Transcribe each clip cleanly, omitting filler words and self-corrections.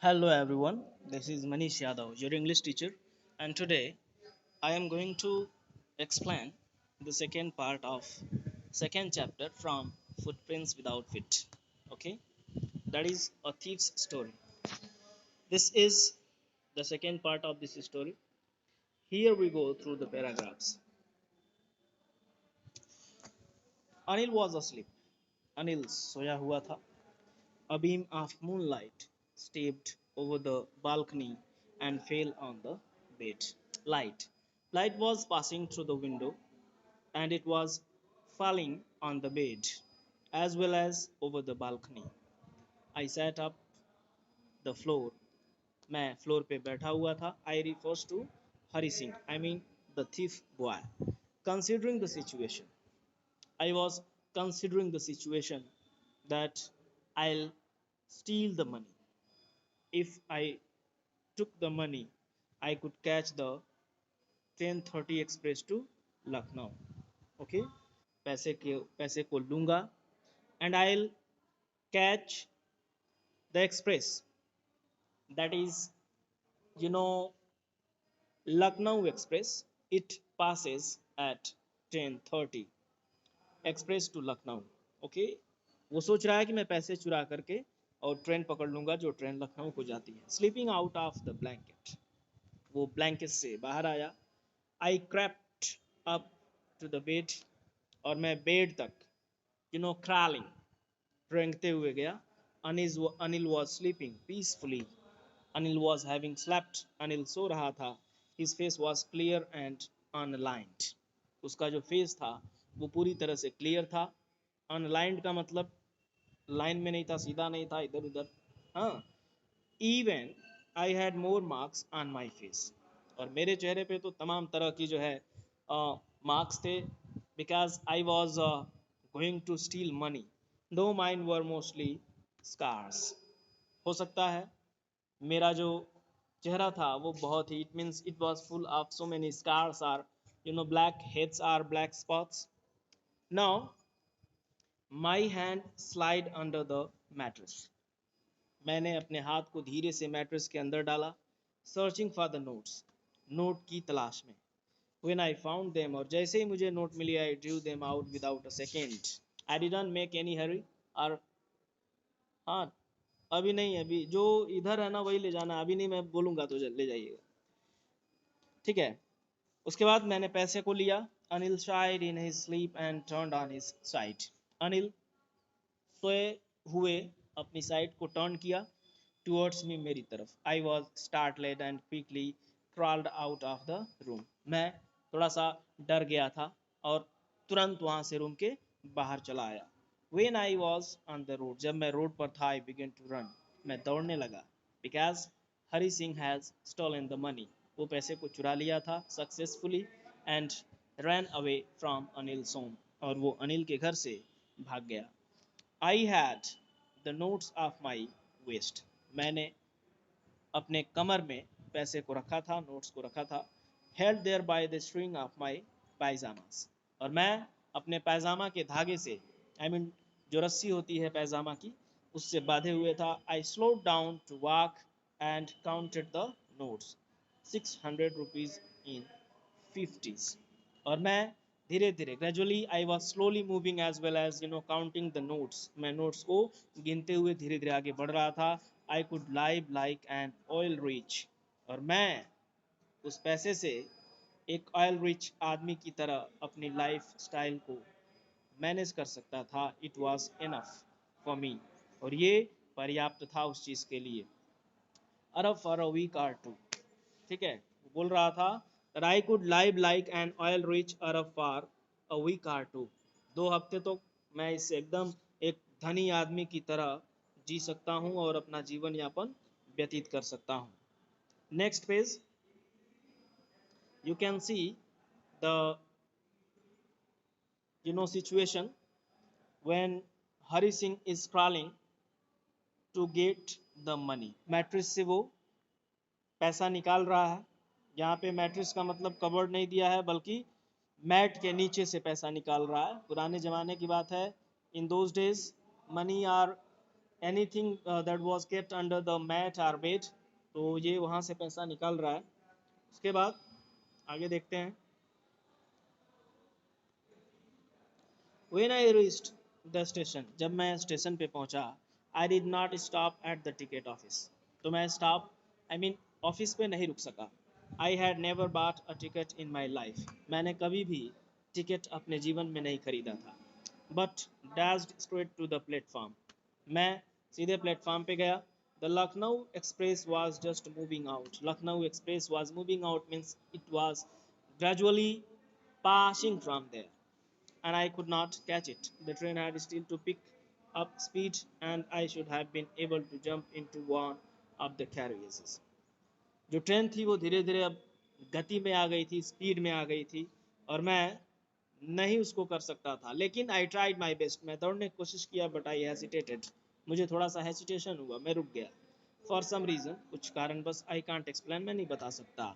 Hello everyone, this is Manish Yadav, your English teacher, and today I am going to explain the second part of second chapter from Footprints Without Feet. Okay, that is a thief's story. This is the second part of this story. Here we go through the paragraphs. Anil was asleep. Anil सोया हुआ था. A beam of moonlight stepped over the balcony and fell on the bed. Light. Light was passing through the window and it was falling on the bed as well as over the balcony. I sat up the floor. मैं floor पे बैठा हुआ था. I refers to Hari Singh. I mean the thief boy. Considering the situation. I was considering the situation that I'll steal the money. If I took the money, I could catch the 10:30 express to Lucknow. Okay, पैसे को लूंगा and I'll catch the express. That is, you know, Lucknow Express. It passes at 10:30 express to Lucknow. Okay, वो सोच रहा है कि मैं पैसे चुरा करके और ट्रेन पकड़ लूंगा जो ट्रेन लखनऊ को जाती है. Sleeping out of the blanket. वो ब्लैंकेट से बाहर आया. I crept up to the bed और मैं बेड तक क्रॉलिंग रेंगते हुए गया. Anil was sleeping peacefully. Anil was having slept. Anil सो रहा था. His face was clear and unlined. उसका जो फेस था वो पूरी तरह से क्लियर था. अनलाइंड का मतलब लाइन में नहीं था, सीधा नहीं था, इधर उधर. हाँ, even I had more marks on my face. और मेरे चेहरे पे तो तमाम तरह की जो है मार्क्स थे. Because I was going to steal money. Though mine were mostly scars. हो सकता है मेरा जो चेहरा था वो बहुत ही, it means it was full of so many scars or black heads or black spots. Now my hand slide under the mattress. मैंने अपने हाथ को धीरे से मैट्रेस के अंदर डाला. Searching for the notes. Note की तलाश में. When I found them, और जैसे ही मुझे नोट मिली, I drew them out without a second. I didn't make any hurry. और हाँ, अभी नहीं, अभी जो इधर है ना वही ले जाना, अभी नहीं, मैं बोलूँगा तो ले जाइएगा. ठीक है. उसके बाद मैंने पैसे को लिया. Anil shied in his sleep and turned on his side. Anil सोए हुए अपनी साइड को टर्न किया टुवर्ड्स मी, मेरी तरफ. I was startled and quickly crawled out of the room. मैं थोड़ा सा डर गया था और तुरंत वहाँ से रूम के बाहर चला आया. When I was on the road, जब मैं रोड पर था, I began to run. मैं दौड़ने लगा. Because Hari Singh has stolen the money. वो पैसे को चुरा लिया था successfully and ran away from Anil's home. और वो अनिल के घर से भाग गया. I had the notes of my waist. मैंने अपने कमर में पैसे को रखा था, नोट्स को रखा था. Held there by the string of my pajamas. और मैं अपने पैजामा के धागे से, I mean जो रस्सी होती है पैजामा की, उससे बांधे हुए था. I slowed down to walk and counted the notes. 600 rupees in 50s. और मैं धीरे धीरे, gradually I was slowly moving as well as counting the notes. मैं नोट्स को गिनते हुए धीरे धीरे आगे बढ़ रहा था. I could live like an oil rich. और मैं उस पैसे से एक ऑयल रिच आदमी की तरह अपनी लाइफ स्टाइल को मैनेज कर सकता था. It was enough for me. और ये पर्याप्त था उस चीज़ के लिए. अरब for a week or two. ठीक है, बोल रहा था that I could live like an oil rich Arab for a week or two. 2 हफ्ते तो मैं इससे एकदम एक धनी आदमी की तरह जी सकता हूँ और अपना जीवन यापन व्यतीत कर सकता हूँ. Next page. You can see the situation when Hari Singh is crawling to get the money. Mattress से वो पैसा निकाल रहा है. यहाँ पे मैट्रिस का मतलब कबर्ड नहीं दिया है, बल्कि मैट के नीचे से पैसा निकाल रहा है. पुराने ज़माने की बात है. In those days money or anything that was kept under the mat और बेड, तो ये वहाँ से पैसा निकाल रहा है। उसके बाद आगे देखते हैं। When I reached the station, जब मैं स्टेशन पे पहुंचा, I did not stop at the ticket office. तो मैं स्टॉप आई मीन ऑफिस पे नहीं रुक सका। I had never bought a ticket in my life. मैंने कभी भी टिकट अपने जीवन में नहीं खरीदा था। But dashed straight to the platform. मैं सीधे प्लेटफॉर्म पे गया। The Lucknow Express was just moving out. Lucknow Express was moving out means it was gradually passing from there and I could not catch it. The train had still to pick up speed, and I should have been able to jump into one of the carriages. जो train थी वो धीरे धीरे अब गति में आ गई थी, स्पीड में आ गई थी, और मैं नहीं उसको कर सकता था। लेकिन आई ट्राइड माई बेस्ट, मैं दौड़ने की कोशिश किया, बट आई हेसिटेटेड, मुझे थोड़ा सा हेसिटेशन हुआ, मैं रुक गया। फॉर सम रीज़न, कुछ कारण बस, आई कांट एक्सप्लेन, मैं नहीं बता सकता।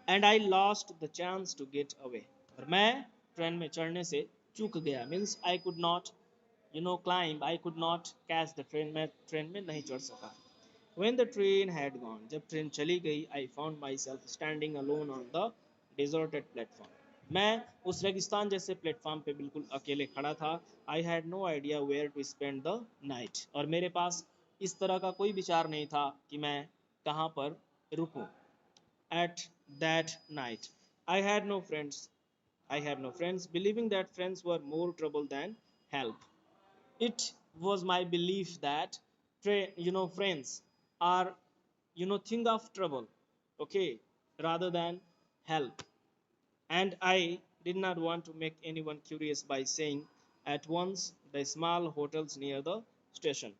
And I lost the chance to get away, और मैं ट्रेन में चढ़ने से चूक गया। Means I could not climb, I could not catch the train, मैं ट्रेन में नहीं चढ़ सका। When the train had gone, जब ट्रेन चली गई, I found myself standing alone on the deserted platform. मैं उस रेगिस्तान जैसे प्लेटफॉर्म पे बिल्कुल अकेले खड़ा था। I had no idea where to spend the night. और मेरे पास इस तरह का कोई विचार नहीं था कि मैं कहाँ पर रुकूं। At that night, I had no friends. I had no friends, believing that friends were more trouble than help. It was my belief that friends are thing of trouble, okay, rather than help. And I did not want to make anyone curious by saying at once the small hotels near the station,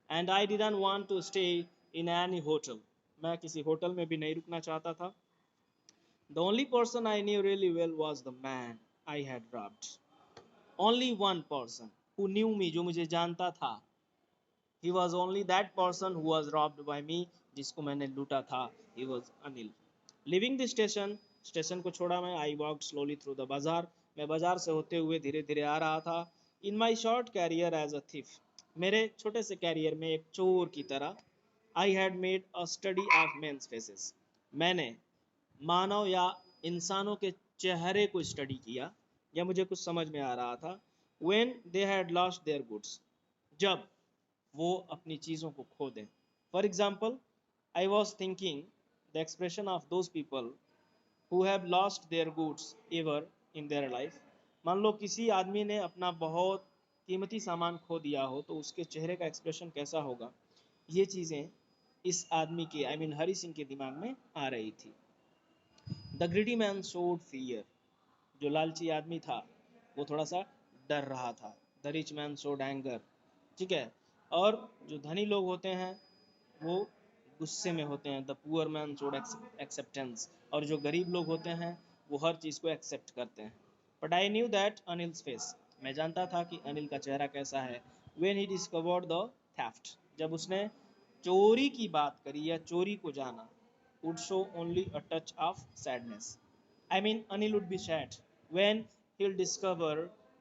and I didn't want to stay in any hotel. मैं किसी hotel में भी नहीं रुकना चाहता था। The only person I knew really well was the man I had robbed. Only one person who knew me, जो मुझे जानता था। He was only that person who was robbed by me, जिसको मैंने लूटा था। He was Anil. Leaving the station, station को छोड़ा मैं, I walked slowly through the bazaar. मैं बाजार से होते हुए धीरे धीरे आ रहा था। In my short career as a thief, मेरे छोटे से कैरियर में एक चोर की तरह, I had made a study of men's faces. मैंने मानव या इंसानों के चेहरे को स्टडी किया, या मुझे कुछ समझ में आ रहा था। When they had lost their goods, जब वो अपनी चीज़ों को खो दें। For example, I was thinking the expression of those people who have lost their goods ever in their life. मान लो किसी आदमी ने अपना बहुत कीमती सामान खो दिया हो, तो उसके चेहरे का एक्सप्रेशन कैसा होगा। ये चीज़ें इस आदमी के आई मीन हरि सिंह के दिमाग में आ रही थी। The greedy man showed fear, जो लालची आदमी था वो थोड़ा सा डर रहा था। The rich man showed anger, ठीक है। और जो धनी लोग होते हैं वो गुस्से में होते हैं। The poor man showed acceptance, और जो गरीब लोग होते हैं वो हर चीज़ को एक्सेप्ट करते हैं। But I knew that Anil's face, मैं जानता था कि अनिल का चेहरा कैसा है। When he discovered the theft, जब उसने चोरी की बात करी या चोरी को जाना, would show only a touch of sadness. I mean, Anil would be sad when he'll discover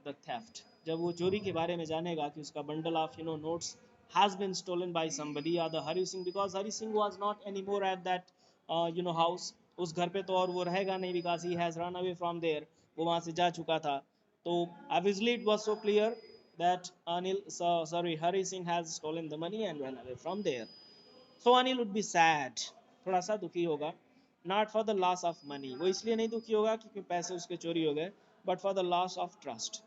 the theft. जब वो चोरी के बारे में जानेगा कि उसका bundle of notes has been stolen by somebody or the Hari Singh, because Hari Singh was not anymore at that house. उस घर पे तो और वो रहेगा नहीं, because he has run away from there. वो वहाँ से जा चुका था। तो obviously it was so clear that Hari Singh has stolen the money and ran away from there. So Anil would be sad, थोड़ा सा दुखी होगा। Not for the loss of money, वो इसलिए नहीं दुखी होगा क्योंकि पैसे उसके चोरी हो गए, but for the loss of trust.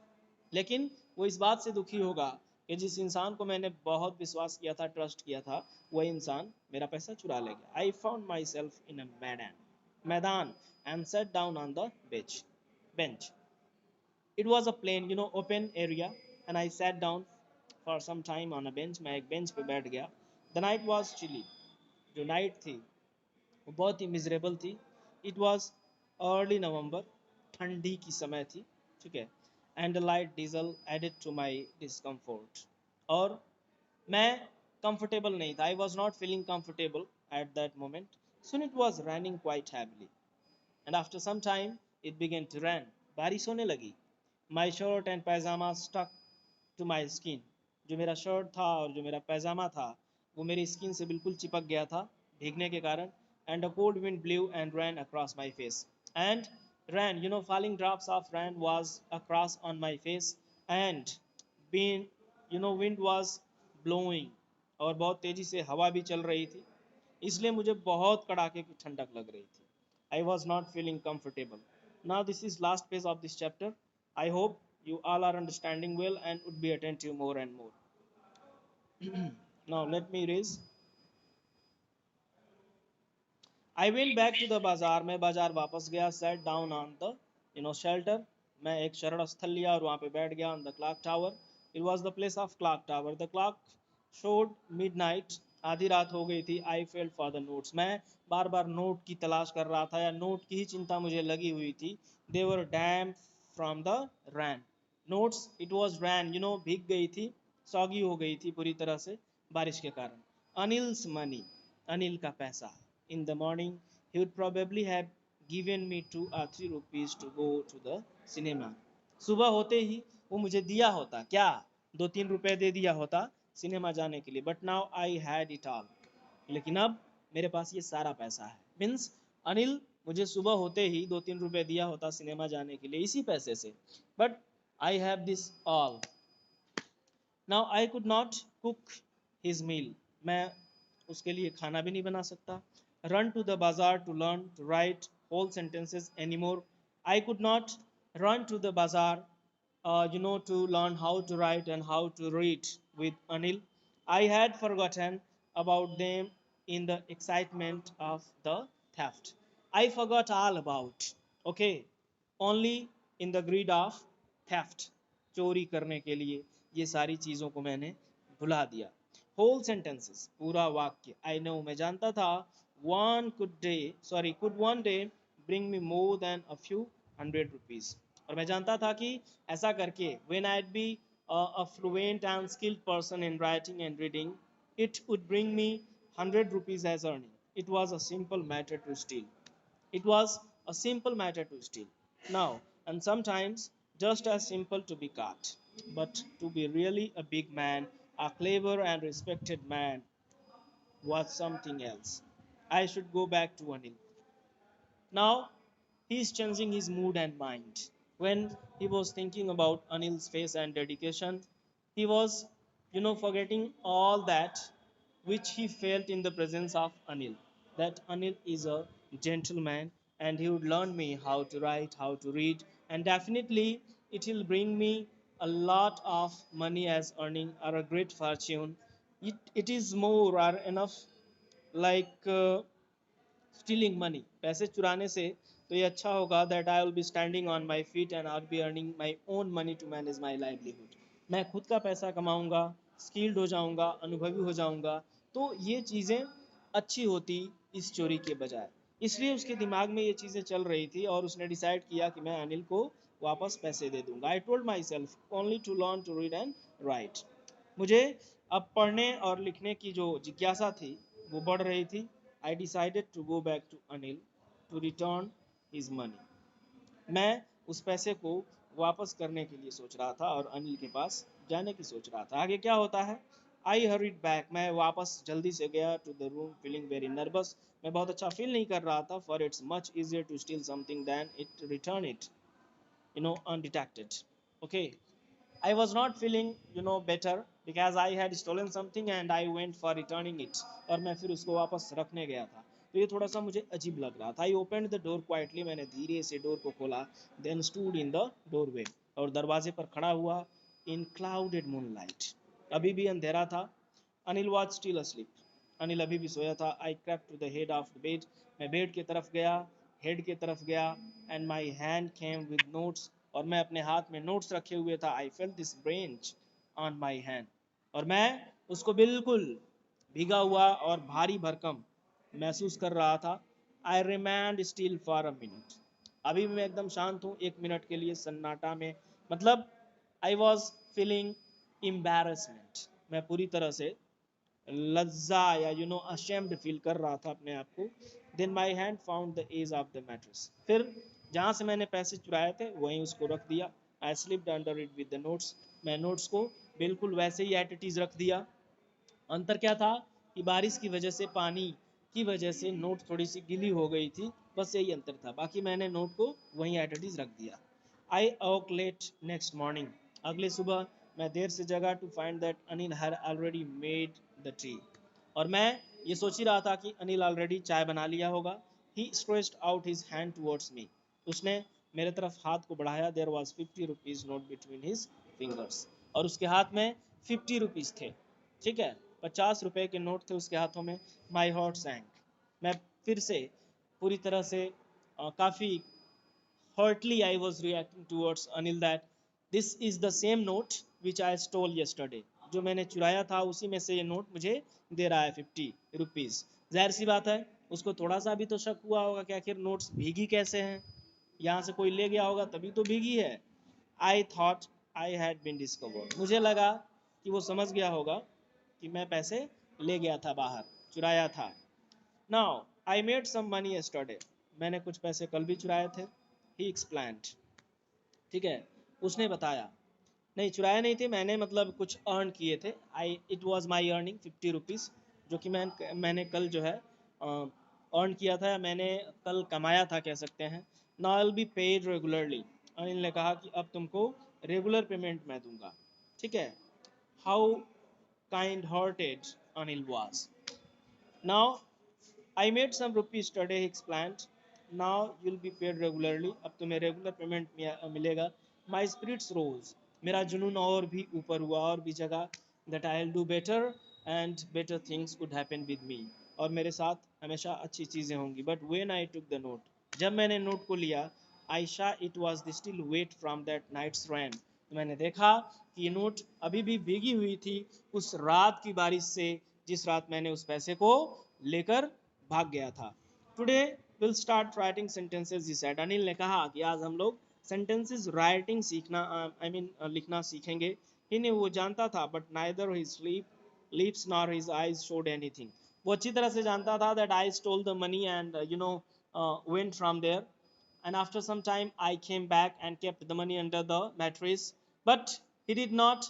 लेकिन वो इस बात से दुखी होगा कि जिस इंसान को मैंने बहुत विश्वास किया था, ट्रस्ट किया था, वही इंसान मेरा पैसा चुरा ले गया। I found myself in a मैदान and sat down on the bench. It was a plain, open area, and I sat down for some time on a bench. मैं एक bench पे बैठ गया। The night was chilly, जो night थी वो बहुत ही मिजरेबल थी। इट वॉज अर्ली नवंबर, ठंडी की समय थी, ठीक है। And light drizzle added to my discomfort, और मैं कंफर्टेबल नहीं था। I was not feeling comfortable at that moment. Soon it was raining quite heavily, and after some time it began to rain, बारिश होने लगी। My shirt and pyjama stuck to my skin, जो मेरा shirt था और जो मेरा पैजामा था वो मेरी स्किन से बिल्कुल चिपक गया था भीगने के कारण. And a cold wind blue and ran across my face. And ran, falling drops of rain was across on my face. And wind, wind was blowing. और बहुत तेजी से हवा भी चल रही थी, इसलिए मुझे बहुत कड़ाके की ठंडक लग रही थी. I was not feeling comfortable. Now this is last page of this chapter. I hope you all are understanding well and would be attentive more and more. Now let me raise. I went back to the bazaar. मैं बाजार वापस गया. Sat down on the shelter. मैं एक शरण स्थल लिया और वहाँ पे बैठ गया. On the clock tower. It was the place of clock tower. The clock showed midnight. आधी रात हो गई थी. I felt for the notes. मैं बार बार नोट की तलाश कर रहा था या नोट की ही चिंता मुझे लगी हुई थी. They were damp from the rain. Notes, it was rain. भीग गई थी, सौगी हो गई थी पूरी तरह से बारिश के कारण. Anil's money. अनिल का पैसा. In the morning, he would probably have given me 2 or 3 rupees to go to the cinema. सुबह होते ही वो मुझे दिया होता, क्या 2-3 रुपए दे दिया होता सिनेमा जाने के लिए. But now I had it all. लेकिन अब मेरे पास ये सारा पैसा है. मीन्स अनिल मुझे सुबह होते ही 2-3 रुपए दिया होता सिनेमा जाने के लिए इसी पैसे से. But I have this all. Now I could not cook his meal. मैं उसके लिए खाना भी नहीं बना सकता. Run to the bazaar to learn to write whole sentences anymore. I could not run to the bazaar, to learn how to write and how to read with Anil. I had forgotten about them in the excitement of the theft. I forgot all about, okay, only in the greed of theft. चोरी करने के लिए ये सारी चीज़ों को मैंने भुला दिया. Whole sentences, पूरा वाक्य. I know, मैं जानता था. Could one day bring me more than a few 100 rupees. और मैं जानता था कि ऐसा करके when I'd be a fluent and skilled person in writing and reading, it would bring me 100 rupees as earning. It was a simple matter to steal. It was a simple matter to steal. Now, and sometimes just as simple to be caught. But to be really a big man, a clever and respected man, was something else. I should go back to Anil. Now he is changing his mood and mind. When he was thinking about Anil's face and dedication, he was, forgetting all that which he felt in the presence of Anil. That Anil is a gentleman and he would learn me how to write, how to read, and definitely it will bring me a lot of money as earning or a great fortune. It is more or enough like stealing money. पैसे चुराने से तो ये अच्छा होगा that I will be standing on my feet and I'll be earning my own money to manage my livelihood. मैं खुद का पैसा कमाऊंगा, स्किल्ड हो जाऊंगा, अनुभवी हो जाऊंगा, तो ये चीज़ें अच्छी होती इस चोरी के बजाय. इसलिए उसके दिमाग में ये चीज़ें चल रही थी और उसने डिसाइड किया कि मैं अनिल को वापस पैसे दे दूंगा. I told myself only to learn to read and write. मुझे अब पढ़ने और लिखने की जो जिज्ञासा थी वो बढ़ रही थी. I decided to go back to Anil to return his money. मैं उस पैसे को वापस करने के लिए सोच रहा था और अनिल के पास जाने की सोच रहा था. आगे क्या होता है? I hurried back. मैं वापस जल्दी से गया to the room feeling very nervous. मैं बहुत अच्छा फील नहीं कर रहा था. For it's much easier to steal something than it return it, undetected. Okay. I was not feeling, better because I had stolen something and I went for returning it. और मैं फिर उसको वापस रखने गया था. तो ये थोड़ा सा मुझे अजीब लग रहा था. I opened the door quietly. मैंने धीरे से डोर को खोला. Then stood in the doorway. और दरवाजे पर खड़ा हुआ. In clouded moonlight. अभी भी अंधेरा था. Anil was still asleep. Anil अभी भी सोया था. I crept to the head of the bed. मैं बेड की तरफ गया, हेड की तरफ गया. And my hand came with notes. और मैं अपने हाथ में नोट्स रखे हुए था. I felt this branch on my hand. और मैं उसको बिल्कुल भीगा हुआ और भारी भरकम महसूस कर रहा था. I remained still for a minute. अभी भी मैं एकदम शांत हूँ 1 मिनट के लिए सन्नाटा में. मतलब I was feeling embarrassment. मैं पूरी तरह से लज्जा या ashamed फील कर रहा था अपने आप को. Then my hand found the edge of the mattress. फिर जहाँ से मैंने पैसे चुराए थे वहीं उसको रख दिया. I slipped under it with the notes. मैं नोट्स को बिल्कुल वैसे ही एट इट इज रख दिया। अंतर क्या था कि बारिश की वजह से, पानी की वजह से नोट थोड़ी सी गीली हो गई थी, बस यही अंतर था, बाकी मैंने नोट को वहीं एट इट इज रख दिया। I awoke late next morning, अगले सुबह मैं देर से जगा to find that Anil had already made the tea, और मैं ये सोच ही रहा था कि अनिल ऑलरेडी चाय बना लिया होगा। He stretched out his hand towards me, उसने मेरे तरफ हाथ को बढ़ाया। There was 50 rupees note between his fingers, और उसके हाथ में 50 रुपीज थे, ठीक है, 50 रुपए के नोट थे उसके हाथों में। माई हार्ट सैंक, मैं फिर से पूरी तरह से काफ़ी hotly I was reacting towards Anil that this is the same note which I stole yesterday. जो मैंने चुराया था उसी में से ये नोट मुझे दे रहा है 50 रुपीज। जाहिर सी बात है उसको थोड़ा सा भी तो शक हुआ होगा कि आखिर नोट्स भीगी कैसे हैं, यहाँ से कोई ले गया होगा तभी तो भीगी है। I thought I had been discovered, मुझे लगा कि वो समझ गया होगा कि मैं पैसे ले गया था बाहर, चुराया था। Now I made some money yesterday, मैंने कुछ पैसे कल भी चुराए थे। ही एक्सप्लेन्ड, ठीक है, उसने बताया, नहीं चुराए नहीं थे मैंने, मतलब कुछ अर्न किए थे। I it was my earning 50 rupees, जो कि मैंने कल जो है अर्न किया था, मैंने कल कमाया था कह सकते हैं। Now I will be paid regularly, Anil ने कहा कि अब तुमको रेगुलर पेमेंट मैं दूंगा, ठीक है। How kind hearted Anil was. Now I made some rupees today, he explained. Now you'll be paid regularly. अब तुम्हें रेगुलर पेमेंट मिलेगा। My spirits rose. मेरा जुनून और भी ऊपर हुआ और भी जगा। That I'll do better and better things would happen with me. और मेरे साथ हमेशा अच्छी चीज़ें होंगी। But when I took the note, जब मैंने नोट को लिया, I saw it was the still wet from that night's rain. तो मैंने देखा कि ये नोट अभी भी भीगी हुई थी उस रात की बारिश से, जिस रात मैंने उस पैसे को लेकर भाग गया था। Today will start writing sentences, he said, Anil ने कहा कि आज हम लोग सेंटेंसेस राइटिंग सीखना, लिखना सीखेंगे। ही ने, वो जानता था, but neither his lips nor his eyes showed anything, वो अच्छी तरह से जानता था that I stole the money and went from there, and after some time I came back and kept the money under the mattress, but he did not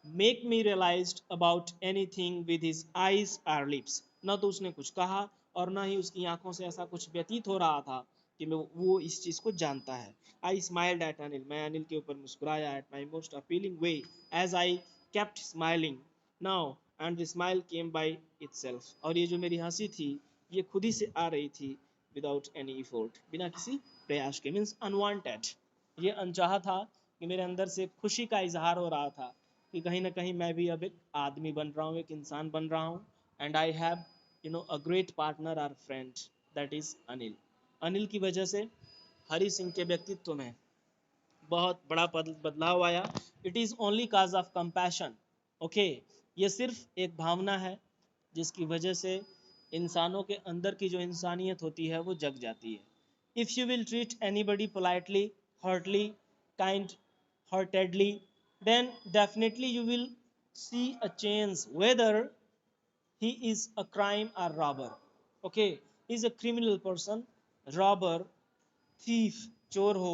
make me realized about anything with his eyes or lips, ना तो उसने कुछ कहा और ना ही उसकी आंखों से ऐसा कुछ व्यतीत हो रहा था कि वो इस चीज को जानता है। आई स्माइल्ड एट अनिल, मैं अनिल के ऊपर मुस्कुराया, at my most appealing way, as I kept smiling now, and the smile came by itself, और ये जो मेरी हंसी थी ये खुद ही से आ रही थी, विदाउट एनी इफोर्ट, बिना किसी प्रयास के, मीन्स अनवांटेड। ये अनचाहा था कि मेरे अंदर से खुशी का इजहार हो रहा था कि कहीं ना कहीं मैं भी अब एक आदमी बन रहा हूँ, एक इंसान बन रहा हूँ। And I have a great partner or friend, that is Anil. Anil की वजह से हरी सिंह के व्यक्तित्व में बहुत बड़ा बदलाव आया। It is only cause of compassion, okay, ये सिर्फ एक भावना है जिसकी वजह से इंसानों के अंदर की जो इंसानियत होती है वो जग जाती है। If you will treat anybody politely, heartily, kind heartedly, then definitely you will see a change whether he is a crime or robber, okay, he is a criminal person, robber, thief, chor ho,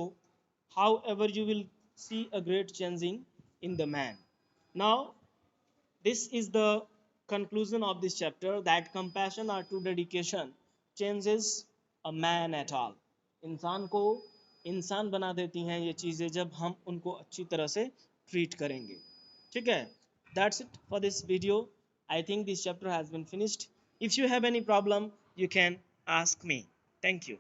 however you will see a great changing in the man. Now this is the conclusion of this chapter, that compassion or true dedication changes a man at all, इंसान को इंसान बना देती हैं ये चीज़ें जब हम उनको अच्छी तरह से ट्रीट करेंगे, ठीक है। That's it for this video, I think this chapter has been finished. If you have any problem you can ask me. Thank you.